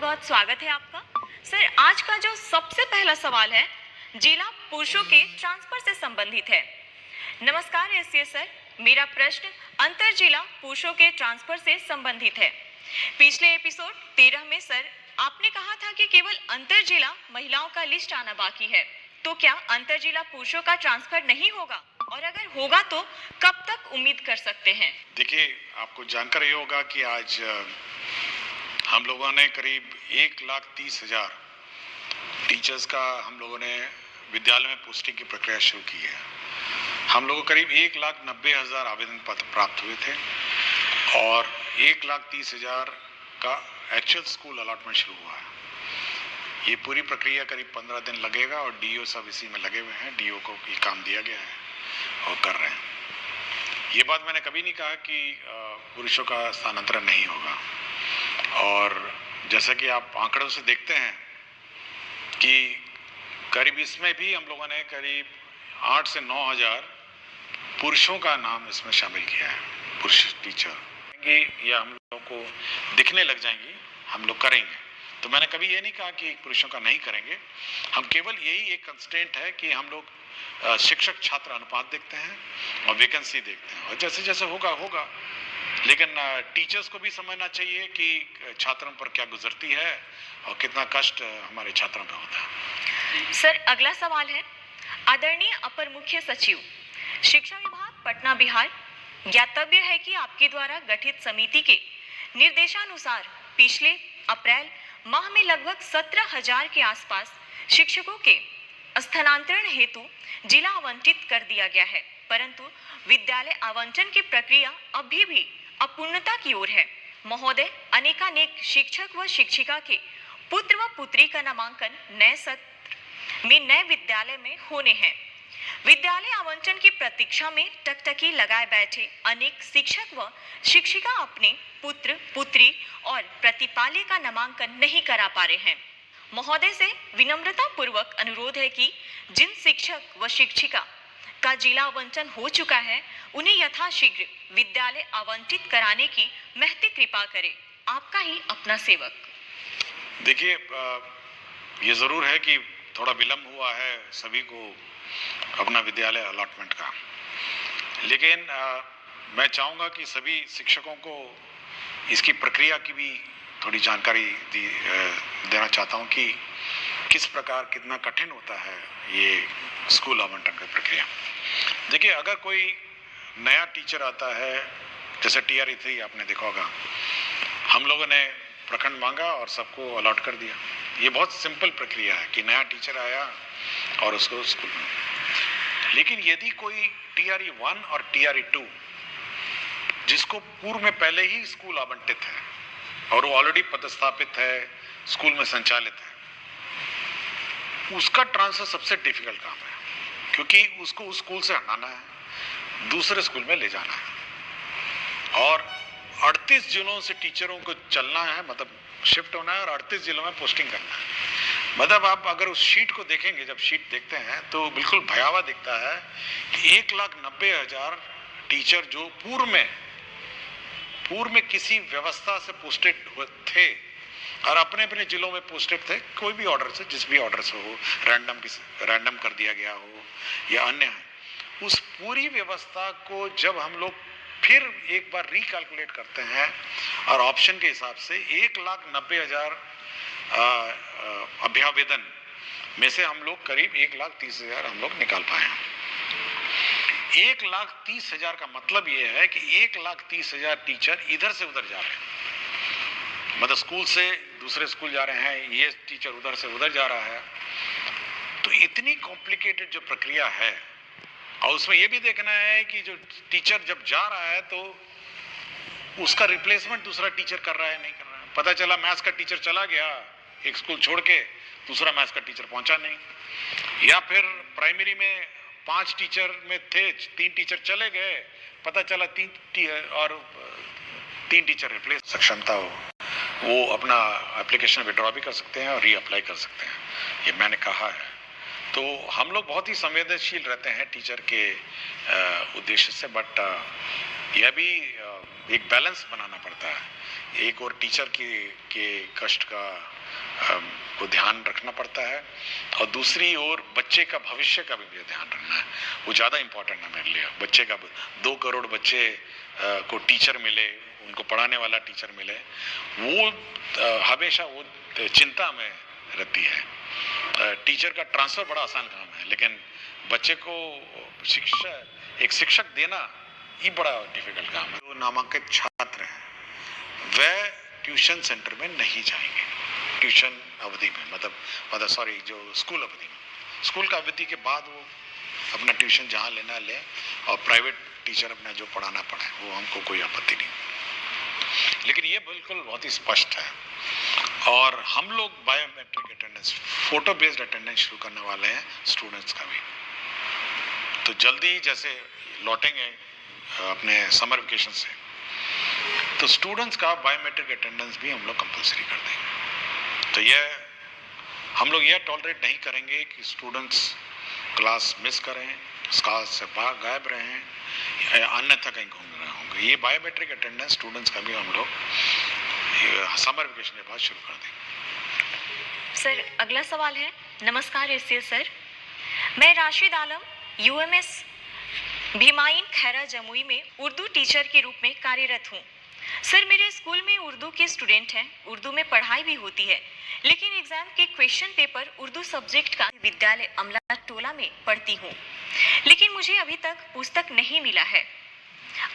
बहुत स्वागत है आपका। सर, आज का जो सबसे पहला सवाल है जिला पुरुषों के ट्रांसफर से संबंधित है। नमस्कार एससीएस सर, मेरा प्रश्न अंतर जिला पुरुषों के ट्रांसफर से संबंधित है। पिछले एपिसोड 13 में सर आपने कहा था कि केवल अंतर जिला महिलाओं का लिस्ट आना बाकी है, तो क्या अंतर जिला पुरुषों का ट्रांसफर नहीं होगा, और अगर होगा तो कब तक उम्मीद कर सकते हैं? देखिए, आपको जानकर ये होगा कि आज हम लोगों ने करीब 1,30,000 टीचर्स का हम लोगों ने विद्यालय में पोस्टिंग की प्रक्रिया शुरू की है। हम लोगों को करीब 1,90,000 आवेदन पत्र प्राप्त हुए थे और 1,30,000 का एक्चुअल स्कूल अलॉटमेंट शुरू हुआ है। ये पूरी प्रक्रिया करीब 15 दिन लगेगा और डीओ सब इसी में लगे हुए हैं। डीओ को ये काम दिया गया है और कर रहे हैं। ये बात मैंने कभी नहीं कहा कि पुरुषों का स्थानांतरण नहीं होगा, और जैसा कि आप आंकड़ों से देखते हैं कि करीब इसमें भी हम लोगों ने करीब 8 से 9 हज़ार पुरुषों का नाम इसमें शामिल किया है। पुरुष टीचर या हम लोगों को दिखने लग जाएंगी, हम लोग करेंगे। तो मैंने कभी ये नहीं कहा कि पुरुषों का नहीं करेंगे। हम केवल यही एक कंस्ट्रेंट है कि हम लोग शिक्षक छात्र अनुपात देखते हैं और वैकेंसी देखते हैं, और जैसे जैसे होगा। लेकिन टीचर्स को भी समझना चाहिए कि छात्रों पर क्या गुजरती है और कितना कष्ट हमारे छात्रों पर होता है। सर, अगला सवाल है, आदरणीय अपर मुख्य सचिव शिक्षा विभाग पटना बिहार, ज्ञातव्य है कि आपके द्वारा गठित समिति के निर्देशानुसार पिछले अप्रैल माह में लगभग 17,000 के आसपास शिक्षकों के स्थानांतरण हेतु जिला आवंटित कर दिया गया है, परंतु विद्यालय आवंटन की प्रक्रिया अभी भी अपूर्णता की ओर है। महोदय, अनेकानेक शिक्षक व शिक्षिका के पुत्र व पुत्री का नामांकन नए सत्र में नए विद्यालय में होने हैं। विद्यालय आवंटन की प्रतीक्षा में टकटकी लगाए बैठे अनेक शिक्षक व शिक्षिका अपने पुत्र पुत्री और प्रतिपाल्य का नामांकन नहीं करा पा रहे हैं। महोदय से विनम्रता पूर्वक अनुरोध है कि जिन शिक्षक व शिक्षिका का जिला आवंटन हो चुका है उन्हें यथाशीघ्र विद्यालय आवंटित कराने की महती कृपा करें। आपका ही अपना सेवक। देखिए, ये जरूर है कि थोड़ा विलंब हुआ है सभी को अपना विद्यालय अलॉटमेंट का, लेकिन मैं चाहूँगा कि सभी शिक्षकों को इसकी प्रक्रिया की भी थोड़ी जानकारी देना चाहता हूँ कि किस प्रकार कितना कठिन होता है ये स्कूल आवंटन की प्रक्रिया। देखिए, अगर कोई नया टीचर आता है, जैसे TRE 3 आपने देखा होगा, हम लोगों ने प्रखंड मांगा और सबको अलॉट कर दिया। ये बहुत सिंपल प्रक्रिया है कि नया टीचर आया और उसको स्कूल में। लेकिन यदि कोई TRE 1 और TRE 2 जिसको पूर्व में पहले ही स्कूल आवंटित है और वो ऑलरेडी पदस्थापित है, स्कूल में संचालित है, उसका ट्रांसफर सबसे डिफिकल्ट काम है, क्योंकि उसको उस स्कूल से हटाना है, दूसरे स्कूल में ले जाना है, और 38 जिलों से टीचरों को चलना है, मतलब शिफ्ट होना है, और 38 जिलों में पोस्टिंग करना है। मतलब आप अगर उस शीट को देखेंगे, जब शीट देखते हैं तो बिल्कुल भयावह दिखता है कि 1,90,000 टीचर जो पूर्व में किसी व्यवस्था से पोस्टेड थे और अपने अपने जिलों में पोस्टेड थे, कोई भी ऑर्डर से, जिस भी ऑर्डर से हो, रैंडम कर दिया गया हो या अन्य है, उस पूरी व्यवस्था को जब हम लोग फिर एक बार रिकैलकुलेट करते हैं और ऑप्शन के हिसाब से 1,90,000 अभ्यावेदन में से हम लोग करीब 1,30,000 हम लोग निकाल पाए हैं। 1,30,000 का मतलब ये है कि 1,30,000 टीचर इधर से उधर जा रहे हैं, मतलब स्कूल से दूसरे स्कूल जा रहे हैं, ये टीचर उधर से उधर जा रहा है। तो इतनी कॉम्प्लिकेटेड जो प्रक्रिया है, और उसमें ये भी देखना है कि जो टीचर जब जा रहा है तो उसका रिप्लेसमेंट दूसरा टीचर कर रहा है नहीं कर रहा है। पता चला मैथ्स का टीचर चला गया एक स्कूल छोड़ के, दूसरा मैथ्स का टीचर पहुंचा नहीं, या फिर प्राइमरी में 5 टीचर में थे, 3 टीचर चले गए, पता चला 3 टीचर रिप्लेस। सक्षमता हो वो अपना एप्लीकेशन विड्रॉ भी कर सकते हैं और रीअप्लाई कर सकते हैं, ये मैंने कहा है। तो हम लोग बहुत ही संवेदनशील रहते हैं टीचर के उद्देश्य से, बट यह भी एक बैलेंस बनाना पड़ता है। एक और टीचर के कष्ट का को ध्यान रखना पड़ता है, और दूसरी ओर बच्चे का भविष्य का भी ध्यान रखना है। वो ज़्यादा इम्पोर्टेंट है मेरे लिए। बच्चे का 2 करोड़ बच्चे को टीचर मिले, उनको पढ़ाने वाला टीचर मिले, वो हमेशा वो चिंता में रहती है। टीचर का ट्रांसफ़र बड़ा आसान काम है, लेकिन बच्चे को एक शिक्षक देना ये बड़ा डिफिकल्ट काम है। जो नामांकित छात्र हैं वह ट्यूशन सेंटर में नहीं जाएंगे ट्यूशन अवधि में, मतलब सॉरी, जो स्कूल अवधि में। स्कूल का अवधि के बाद वो अपना ट्यूशन जहाँ लेना ले, और प्राइवेट टीचर अपना जो पढ़ाना पढ़े, वो हमको कोई आपत्ति नहीं। लेकिन ये बिल्कुल बहुत ही स्पष्ट है। और हम लोग biometric attendance, photo based attendance शुरू करने वाले हैं स्टूडेंट्स का भी। तो जल्दी जैसे लौटेंगे अपने समर वेकेशन से, तो स्टूडेंट्स का बायोमेट्रिक अटेंडेंस भी हम लोग कंपलसरी कर देंगे। तो यह हम लोग यह टॉलरेट नहीं करेंगे कि स्टूडेंट्स क्लास मिस करें, क्लास से बाहर गायब रहें, अन्यथा कहीं घूम रहे होंगे। ये बायोमेट्रिक अटेंडेंस स्टूडेंट्स का भी हम लोग समर वेकेशन के बाद शुरू कर देंगे। सर, अगला सवाल है। नमस्कार एससीएल सर, मैं राशिद आलम यूएमएस भीमाइन खैरा जमुई में उर्दू टीचर के रूप में कार्यरत हूँ। सर, मेरे स्कूल में उर्दू के स्टूडेंट हैं, उर्दू में पढ़ाई भी होती है, लेकिन एग्जाम के क्वेश्चन पेपर उर्दू सब्जेक्ट का विद्यालय अमला टोला में पढ़ती हूँ, लेकिन मुझे अभी तक पुस्तक नहीं मिला है।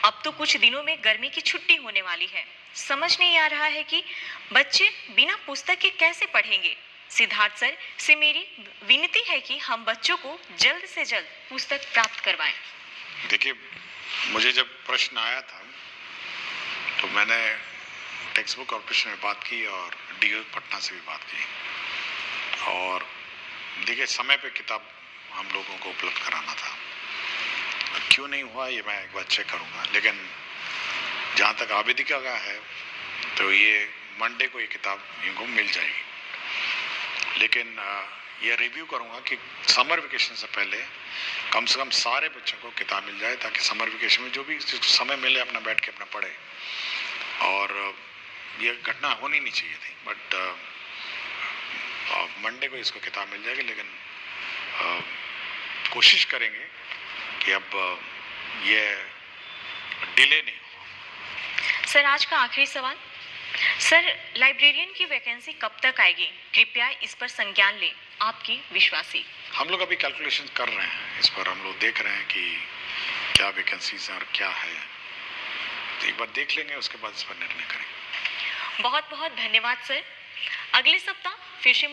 अब तो कुछ दिनों में गर्मी की छुट्टी होने वाली है, समझ नहीं आ रहा है कि बच्चे बिना पुस्तक के कैसे पढ़ेंगे। सिद्धार्थ सर से मेरी विनती है कि हम बच्चों को जल्द से जल्द पुस्तक प्राप्त करवाएं। देखिए, मुझे जब प्रश्न आया था तो मैंने टेक्स्ट बुक कॉर्पोरेशन में बात की और डीओ पटना से भी बात की, और देखिए समय पे किताब हम लोगों को उपलब्ध कराना था। क्यों नहीं हुआ ये मैं एक बार चेक करूँगा, लेकिन जहाँ तक आवेदिका का है तो ये मंडे को ये किताब इनको मिल जाएगी। लेकिन ये रिव्यू करूँगा कि समर वेकेशन से पहले कम से कम सारे बच्चों को किताब मिल जाए, ताकि समर वेकेशन में जो भी समय मिले अपना बैठ के अपना पढ़े। और ये घटना होनी नहीं चाहिए थी, बट मंडे को इसको किताब मिल जाएगी। लेकिन कोशिश करेंगे कि अब ये डिले नहीं हो। सर, आज का आखिरी सवाल। सर, लाइब्रेरियन की वैकेंसी कब तक आएगी? कृपया इस पर संज्ञान लें, आपकी विश्वासी। हम लोग अभी कैलकुलेशन कर रहे हैं, इस पर हम लोग देख रहे हैं कि क्या वैकेंसीज हैं और क्या है। तो एक बार देख लेंगे, उसके बाद इस पर निर्णय करेंगे। बहुत बहुत धन्यवाद सर। अगले सप्ताह फिर से